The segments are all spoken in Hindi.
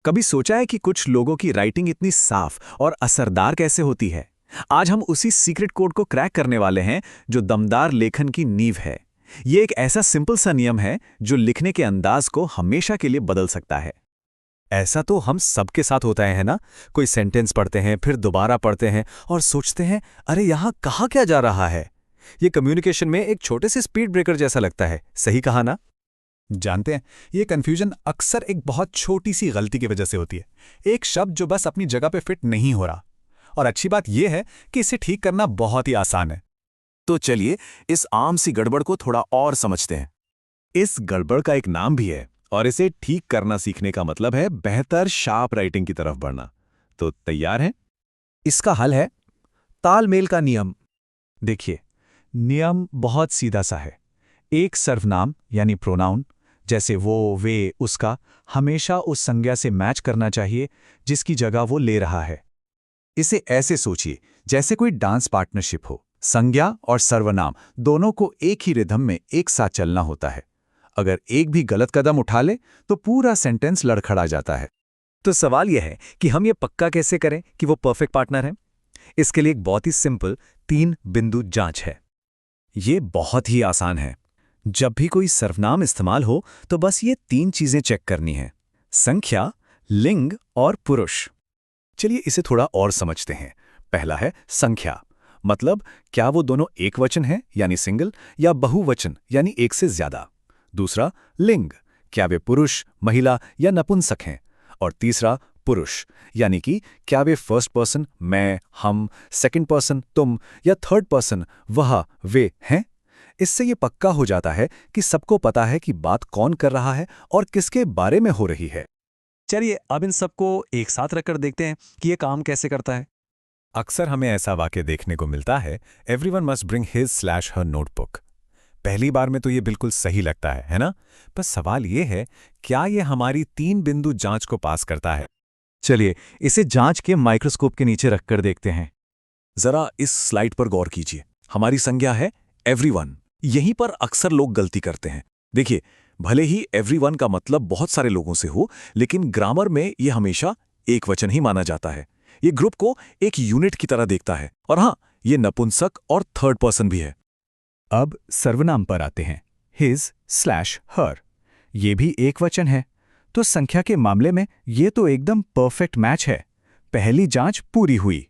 कभी सोचा है कि कुछ लोगों की राइटिंग इतनी साफ और असरदार कैसे होती है? आज हम उसी सीक्रेट कोड को क्रैक करने वाले हैं जो दमदार लेखन की नींव है। ये एक ऐसा सिंपल सा नियम है जो लिखने के अंदाज को हमेशा के लिए बदल सकता है। ऐसा तो हम सबके साथ होता है ना। कोई सेंटेंस पढ़ते हैं, फिर दोबारा पढ़ते हैं और सोचते हैं, अरे यहाँ कहा क्या जा रहा है। ये कम्युनिकेशन में एक छोटे से स्पीड ब्रेकर जैसा लगता है। सही कहा ना? जानते हैं, ये कंफ्यूजन अक्सर एक बहुत छोटी सी गलती की वजह से होती है। एक शब्द जो बस अपनी जगह पे फिट नहीं हो रहा। और अच्छी बात यह है कि इसे ठीक करना बहुत ही आसान है। तो चलिए इस आम सी गड़बड़ को थोड़ा और समझते हैं। इस गड़बड़ का एक नाम भी है और इसे ठीक करना सीखने का मतलब है बेहतर शार्प राइटिंग की तरफ बढ़ना। तो तैयार हैं? इसका हल है तालमेल का नियम। देखिए, नियम बहुत सीधा सा है। एक सर्वनाम यानी प्रोनाउन, जैसे वो, वे, उसका, हमेशा उस संज्ञा से मैच करना चाहिए जिसकी जगह वो ले रहा है। इसे ऐसे सोचिए जैसे कोई डांस पार्टनरशिप हो। संज्ञा और सर्वनाम दोनों को एक ही रिदम में एक साथ चलना होता है। अगर एक भी गलत कदम उठा ले तो पूरा सेंटेंस लड़खड़ा जाता है। तो सवाल यह है कि हम ये पक्का कैसे करें कि वो परफेक्ट पार्टनर है। इसके लिए एक बहुत ही सिंपल 3 बिंदु जांच है। ये बहुत ही आसान है। जब भी कोई सर्वनाम इस्तेमाल हो तो बस ये 3 चीजें चेक करनी है: संख्या, लिंग और पुरुष। चलिए इसे थोड़ा और समझते हैं। पहला है संख्या, मतलब क्या वो दोनों एक वचन हैं यानी सिंगल, या बहुवचन यानी एक से ज्यादा। दूसरा लिंग, क्या वे पुरुष, महिला या नपुंसक हैं। और तीसरा पुरुष, यानी कि क्या वे फर्स्ट पर्सन मैं, हम, सेकंड पर्सन तुम या थर्ड पर्सन वह, वे हैं। इससे ये पक्का हो जाता है कि सबको पता है कि बात कौन कर रहा है और किसके बारे में हो रही है। चलिए अब इन सबको एक साथ रखकर देखते हैं कि ये काम कैसे करता है। अक्सर हमें ऐसा वाक्य देखने को मिलता है, एवरीवन मस्ट ब्रिंग हिज/हर नोटबुक। पहली बार में तो ये बिल्कुल सही लगता है ना? बस सवाल ये है, क्या ये हमारी 3 बिंदु जांच को पास करता है? चलिए इसे जांच के माइक्रोस्कोप के नीचे रखकर देखते हैं। जरा इस स्लाइड पर गौर कीजिए। हमारी संज्ञा है एवरीवन। यहीं पर अक्सर लोग गलती करते हैं। देखिए, भले ही एवरीवन का मतलब बहुत सारे लोगों से हो, लेकिन ग्रामर में यह हमेशा एक वचन ही माना जाता है। ये ग्रुप को एक यूनिट की तरह देखता है। और हाँ, ये नपुंसक और थर्ड पर्सन भी है। अब सर्वनाम पर आते हैं, हिज/हर। ये भी एक वचन है, तो संख्या के मामले में ये तो एकदम परफेक्ट मैच है। पहली जांच पूरी हुई।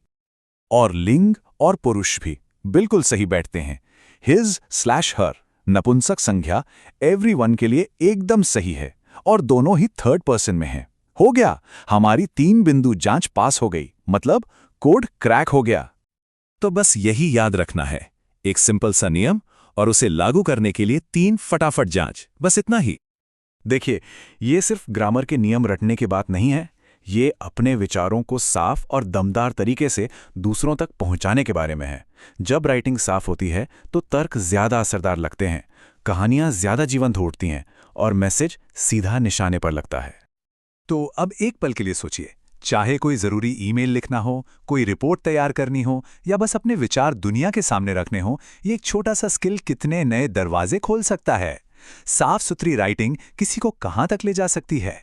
और लिंग और पुरुष भी बिल्कुल सही बैठते हैं। हिज/हर नपुंसक संज्ञा एवरीवन के लिए एकदम सही है और दोनों ही थर्ड पर्सन में हैं। हो गया, हमारी 3 बिंदु जांच पास हो गई, मतलब कोड क्रैक हो गया। तो बस यही याद रखना है, एक सिंपल सा नियम और उसे लागू करने के लिए 3 फटाफट जांच, बस इतना ही। देखिए, ये सिर्फ ग्रामर के नियम रटने की बात नहीं है, ये अपने विचारों को साफ और दमदार तरीके से दूसरों तक पहुंचाने के बारे में है। जब राइटिंग साफ होती है तो तर्क ज्यादा असरदार लगते हैं, कहानियां ज्यादा जीवंत उठती हैं और मैसेज सीधा निशाने पर लगता है। तो अब एक पल के लिए सोचिए, चाहे कोई जरूरी ईमेल लिखना हो, कोई रिपोर्ट तैयार करनी हो या बस अपने विचार दुनिया के सामने रखने हो, ये एक छोटा सा स्किल कितने नए दरवाजे खोल सकता है। साफ सुथरी राइटिंग किसी को कहां तक ले जा सकती है।